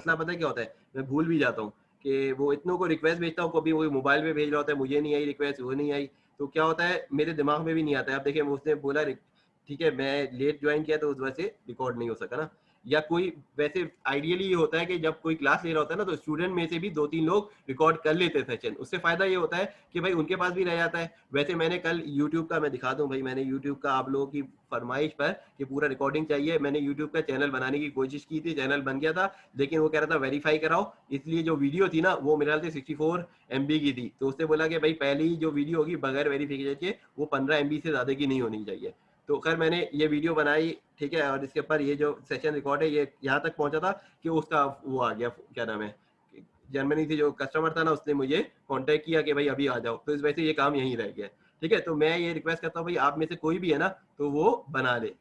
मसला पता है क्या होता है, मैं भूल भी जाता हूँ कि वो इतनों को रिक्वेस्ट भेजता हूँ, कभी वो मोबाइल पे भेज रहा होता है, मुझे नहीं आई रिक्वेस्ट, वो नहीं आई, तो क्या होता है मेरे दिमाग में भी नहीं आता है। अब देखिए उसने बोला ठीक है मैं लेट ज्वाइन किया तो उस वजह से रिकॉर्ड नहीं हो सका ना। या कोई वैसे आइडियली ये होता है कि जब कोई क्लास ले रहा होता है ना तो स्टूडेंट में से भी 2-3 लोग रिकॉर्ड कर लेते हैं सेशन, उससे फायदा ये होता है कि भाई उनके पास भी रह जाता है। वैसे मैंने कल यूट्यूब का, मैं दिखा दूं भाई, मैंने यूट्यूब का आप लोगों की फरमाइश पर कि पूरा रिकॉर्डिंग चाहिए, मैंने यूट्यूब का चैनल बनाने की कोशिश की थी, चैनल बन गया था, लेकिन वो कह रहा था वेरीफाई कराओ, इसलिए जो वीडियो थी ना वो मेरे ख्याल से 64 MB की थी, तो उसने बोला कि भाई पहली जो वीडियो होगी बगैर वेरीफिकेशन के वो 15 MB से ज्यादा की नहीं होनी चाहिए। तो खैर मैंने ये वीडियो बनाई, ठीक है, और इसके ऊपर ये जो सेशन रिकॉर्ड है ये यहाँ तक पहुंचा था कि उसका वो आ गया, क्या नाम है, जर्मनी से जो कस्टमर था ना उसने मुझे कांटेक्ट किया कि भाई अभी आ जाओ, तो इस वजह से ये काम यहीं रह गया। ठीक है, तो मैं ये रिक्वेस्ट करता हूँ भाई आप में से कोई भी है ना तो वो बना ले,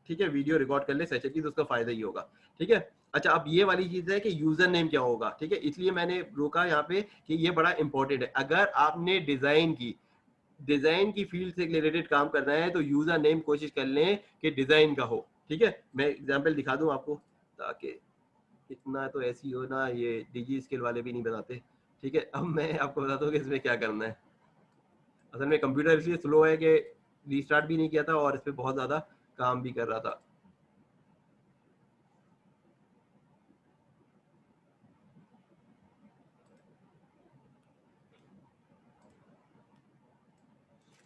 ठीक है, वीडियो रिकॉर्ड कर ले सेशन की, तो उसका फायदा ही होगा। ठीक है, अच्छा अब ये वाली चीज है कि यूजर नेम क्या होगा, ठीक है, इसलिए मैंने रोका यहाँ पे कि ये बड़ा इंपॉर्टेंट है। अगर आपने डिजाइन की फील्ड से रिलेटेड काम करना है तो यूजर नेम कोशिश कर लें कि डिजाइन का हो। ठीक है, मैं एग्जांपल दिखा दूं आपको, ताकि इतना तो ऐसी हो ना, ये डिजी स्किल वाले भी नहीं बताते। ठीक है, अब मैं आपको बताता हूँ कि इसमें क्या करना है। असल में कंप्यूटर इसलिए स्लो है कि रीस्टार्ट भी नहीं किया था और इस पर बहुत ज्यादा काम भी कर रहा था।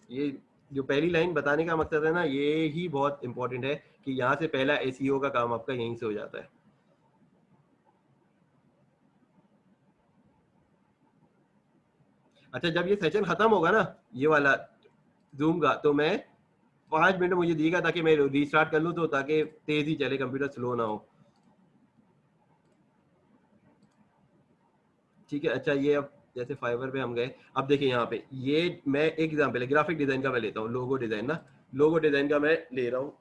ये जो पहली लाइन बताने का मकसद है ना, ये ही बहुत इंपॉर्टेंट है कि यहाँ से पहला एसईओ का काम आपका यहीं से हो जाता है। अच्छा जब ये सेशन खत्म होगा ना, ये वाला जूम का, तो मैं 5 मिनट मुझे दिएगा ताकि मैं रीस्टार्ट कर लूँ, तो ताकि तेज ही चले, कंप्यूटर स्लो ना हो। ठीक है, अच्छा ये अब जैसे फाइवर पे हम गए, अब देखिए यहाँ पे ये मैं एक एग्जांपल है ग्राफिक डिजाइन का मैं लेता हूँ, लोगो डिजाइन ना, लोगो डिजाइन का मैं ले रहा हूँ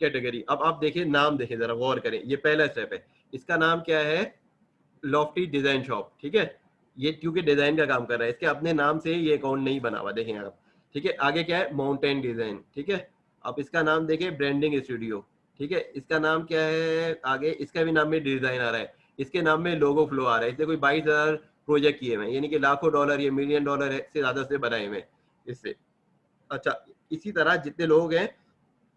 कैटेगरी। अब आप देखिए नाम देखें, जरा गौर करें, ये पहला स्टेप है, इसका नाम क्या है, लॉफ्टी डिजाइन शॉप। ठीक है, ये क्योंकि डिजाइन का काम कर रहा है, इसके अपने नाम से ये अकाउंट नहीं बना हुआ, देखें आप। ठीक है, आगे क्या है, माउंटेन डिजाइन। ठीक है, अब इसका नाम देखिए ब्रांडिंग स्टूडियो। ठीक है, इसका नाम क्या है, आगे इसका भी नाम में डिजाइन आ रहा है, इसके नाम में लोगो फ्लो आ रहा है, इससे कोई 22,000 प्रोजेक्ट किए हुए हैं, यानी कि लाखों डॉलर, ये मिलियन डॉलर से ज्यादा से बनाए हुए हैं इससे। अच्छा, इसी तरह जितने लोग हैं,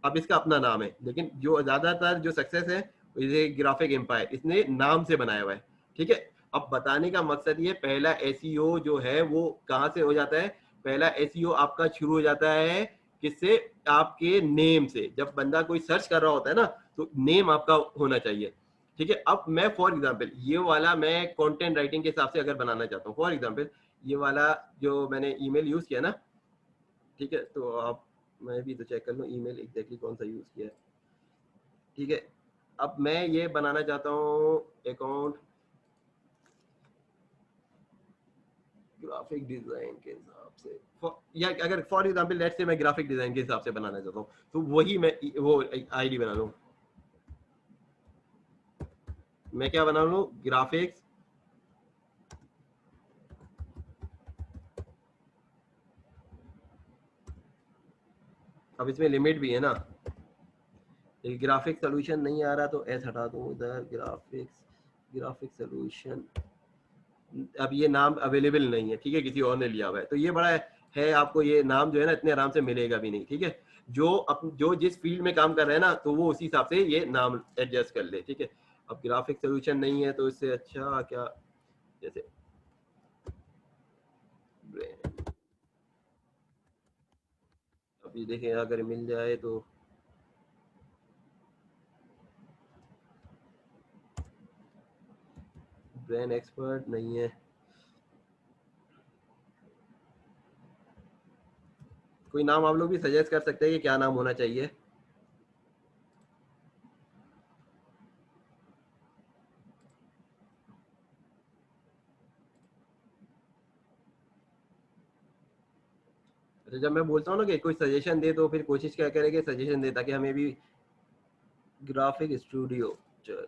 अब इसका अपना नाम है, लेकिन जो ज्यादातर जो सक्सेस है, ये ग्राफिक एम्पायर इसने नाम से बनाया हुआ है। ठीक है, अब बताने का मकसद ये, पहला एसईओ जो है वो कहाँ से हो जाता है, पहला एसईओ आपका शुरू हो जाता है किससे, आपके नेम से। जब बंदा कोई सर्च कर रहा होता है ना तो नेम आपका होना चाहिए। ठीक है, अब मैं फॉर एग्जांपल ये वाला मैं कंटेंट राइटिंग के हिसाब से अगर बनाना चाहता हूँ, फॉर एग्जांपल ये वाला जो मैंने ईमेल यूज किया ना, ठीक है, तो आप, मैं भी तो चेक कर लूँ ईमेल एग्जैक्टली कौन सा यूज किया है। ठीक है, अब मैं ये बनाना चाहता हूँ अकाउंट ग्राफिक डिजाइन के हिसाब से, या अगर फॉर एग्जांपल लेट्स से मैं ग्राफिक डिजाइन के हिसाब से बनाना चाहता हूँ, तो वही मैं वो आईडी बना लूँ। मैं क्या बना लूँ, ग्राफिक्स, अब इसमें लिमिट भी है ना, ग्राफिक सोल्यूशन नहीं आ रहा तो एस हटा दूँ इधर, ग्राफिक्स, ग्राफिक सोल्यूशन, अब ये नाम अवेलेबल नहीं है, ठीक है, किसी और ने लिया हुआ है, तो ये बड़ा है आपको ये नाम जो है ना इतने आराम से मिलेगा भी नहीं। ठीक है, जो जिस फील्ड में काम कर रहे हैं ना तो वो उसी हिसाब से ये नाम एडजस्ट कर ले। ठीक है, अब ग्राफिक सोल्यूशन नहीं है तो इससे अच्छा क्या, जैसे अभी देखें अगर मिल जाए तो, ब्रेन एक्सपर्ट नहीं है, कोई नाम आप लोग भी सजेस्ट कर सकते हैं कि क्या नाम होना चाहिए। अच्छा जब मैं बोलता हूँ ना कि कोई सजेशन दे तो फिर कोशिश क्या करें सजेशन दे, ताकि हमें भी ग्राफिक स्टूडियो, चल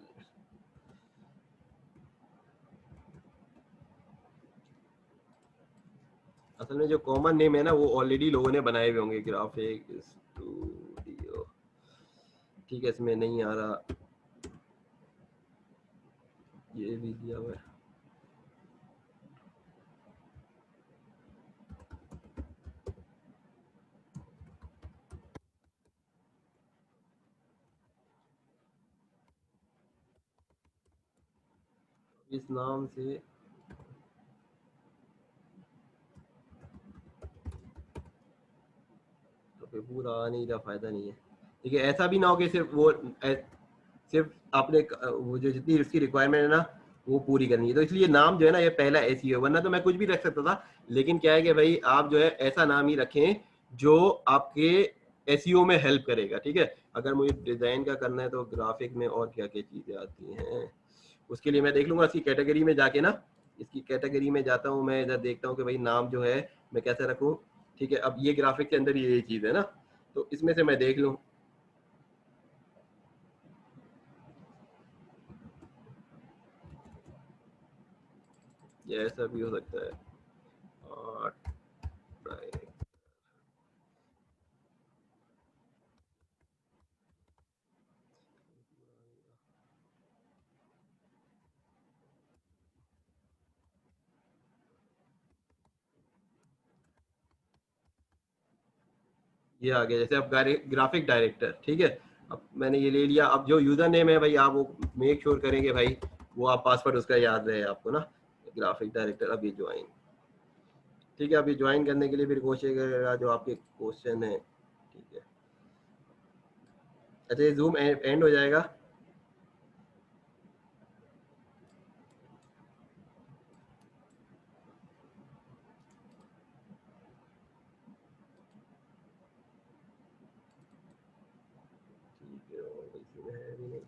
असल में जो कॉमन नेम है ना वो ऑलरेडी लोगों ने बनाए हुए होंगे, ग्राफिक स्टूडियो। ठीक है, इसमें नहीं आ रहा, ये भी दिया हुआ है। इस नाम से तो फिर पूरा आ नहीं रहा, फायदा नहीं है। ठीक है, ऐसा भी ना हो कि सिर्फ वो सिर्फ आपने वो जो जितनी उसकी रिक्वायरमेंट है ना वो पूरी करनी है, तो इसलिए नाम जो है ना ये पहला एसईओ है, वरना तो मैं कुछ भी रख सकता था। लेकिन क्या है कि भाई आप जो है ऐसा नाम ही रखें जो आपके एसईओ में हेल्प करेगा। ठीक है, अगर मुझे डिजाइन का करना है तो ग्राफिक में और क्या क्या चीजें आती हैं उसके लिए मैं देख लूंगा। इसकी कैटेगरी में जाके ना, इसकी कैटेगरी में जाता हूँ मैं, इधर देखता हूँ कि भाई नाम जो है मैं कैसे रखूँ। ठीक है, अब ये ग्राफिक के अंदर ये चीज है ना, तो इसमें से मैं देख लूँ। ये ऐसा भी हो सकता है, आर्ट डायरेक्ट। ये आ गया, जैसे अब ग्राफिक डायरेक्टर। ठीक है, अब मैंने ये ले लिया। अब जो यूजर नेम है भाई आप वो मेक श्योर करेंगे भाई वो आप पासवर्ड उसका याद रहे आपको ना, ग्राफिक डायरेक्टर। अभी ज्वाइन, ठीक है, अभी ज्वाइन करने के लिए फिर कोशिश करेगा जो आपके क्वेश्चन है। ठीक है, अच्छा ये जूम एंड हो जाएगा। ठीक है, और इसमें है भी नहीं।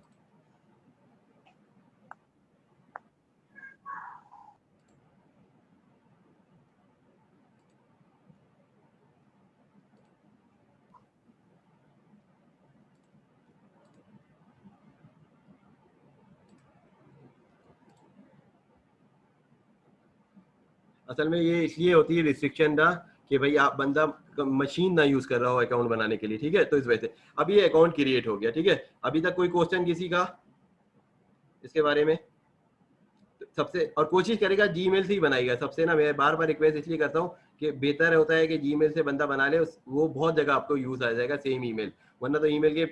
असल में ये इसलिए होती है रिस्ट्रिक्शन ना कि भाई आप बंदा मशीन ना यूज कर रहा हो अकाउंट बनाने के लिए। ठीक है, तो इस वजह से अब ये अकाउंट क्रिएट हो गया। ठीक है, अभी तक कोई क्वेश्चन किसी का इसके बारे में? सबसे और कोशिश करेगा जीमेल से ही बनाएगा सबसे ना, मैं बार बार रिक्वेस्ट इसलिए करता हूँ कि बेहतर होता है कि जीमेल से बंदा बना ले, वो बहुत जगह आपको यूज आ जाएगा सेम ईमेल। वरना तो ईमेल के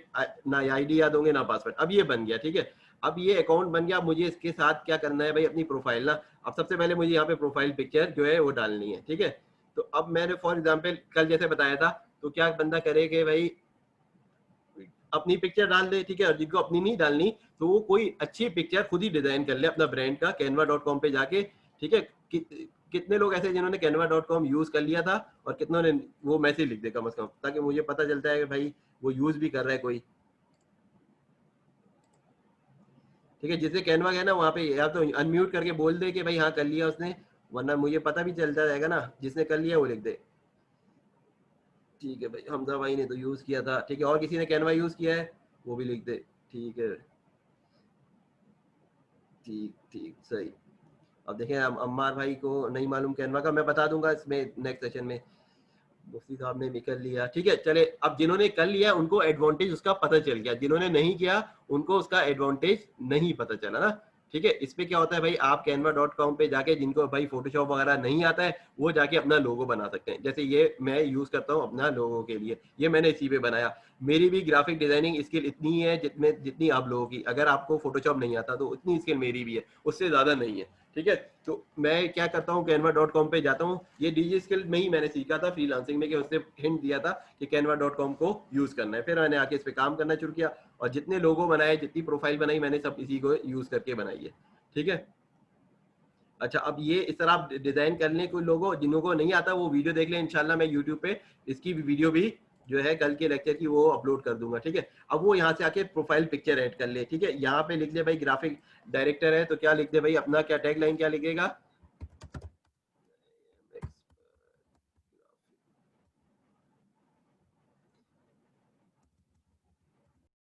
ना आईडी याद होंगे ना पासवर्ड। अब ये बन गया। ठीक है, अब ये अकाउंट बन गया। मुझे इसके साथ क्या करना है भाई, अपनी प्रोफाइल ना, अब सबसे पहले मुझे यहाँ पे प्रोफाइल पिक्चर जो है वो डालनी है। ठीक है, तो अब मैंने फॉर एग्जाम्पल कल जैसे बताया था, तो क्या बंदा करे कि भाई अपनी पिक्चर डाल दे। ठीक है, और जिनको अपनी नहीं डालनी तो वो कोई अच्छी पिक्चर खुद ही डिजाइन कर ले अपना ब्रांड का canva.com पे जाके। ठीक है, कितने लोग ऐसे जिन्होंने canva.com यूज कर लिया था और कितनों ने वो मैसेज लिख दे कम से कम, ताकि मुझे पता चलता है कि भाई वो यूज भी कर रहा है कोई। ठीक है, जिसे कैनवा है ना वहाँ पे या तो अनम्यूट करके बोल दे कि भाई हाँ कर लिया उसने, वरना मुझे पता भी चलता जाएगा ना, जिसने कर लिया वो लिख दे। ठीक है भाई, हमजा भाई ने तो यूज किया था। ठीक है, और किसी ने कैनवा यूज किया है वो भी लिख दे। ठीक है, ठीक ठीक सही। अब देखें, अम्मार भाई को नहीं मालूम कैनवा का, मैं बता दूंगा इसमें नेक्स्ट सेशन में। मुफ्ती साहब ने भी कर लिया। ठीक है, चले अब जिन्होंने कर लिया उनको एडवांटेज उसका पता चल गया, जिन्होंने नहीं किया उनको उसका एडवांटेज नहीं पता चला ना। ठीक है, इस पे क्या होता है भाई, आप canva.com पे जाके जिनको भाई फोटोशॉप वगैरह नहीं आता है वो जाके अपना लोगो बना सकते हैं। जैसे ये मैं यूज करता हूँ अपना लोगो के लिए, ये मैंने इसी पे बनाया। मेरी भी ग्राफिक डिजाइनिंग स्किल इतनी है जितने जितनी आप लोगों की, अगर आपको फोटोशॉप नहीं आता तो उतनी स्किल मेरी भी है, उससे ज्यादा नहीं है। ठीक है, तो मैं क्या करता हूँ canva.com पे जाता हूँ, ये डिजी स्किल में ही मैंने सीखा था फ्रीलांसिंग में, कि उसने हिंट दिया था कि canva.com को यूज करना है, फिर मैंने आके इस पे काम करना शुरू किया और जितने लोगों बनाए जितनी प्रोफाइल बनाई मैंने सब इसी को यूज करके बनाई है। ठीक है, अच्छा अब ये इस तरह आप डिजाइन कर लें, कोई लोगों जिन्हों को नहीं आता वो वीडियो देख लें, इंशाल्लाह मैं यूट्यूब पे इसकी वीडियो भी जो है कल के लेक्चर की वो अपलोड कर दूंगा। ठीक है, अब वो यहाँ से आके प्रोफाइल पिक्चर ऐड कर ले। ठीक है, यहाँ पे लिख दे भाई ग्राफिक डायरेक्टर है तो क्या लिख दे भाई अपना, क्या टैग लाइन क्या लिखेगा,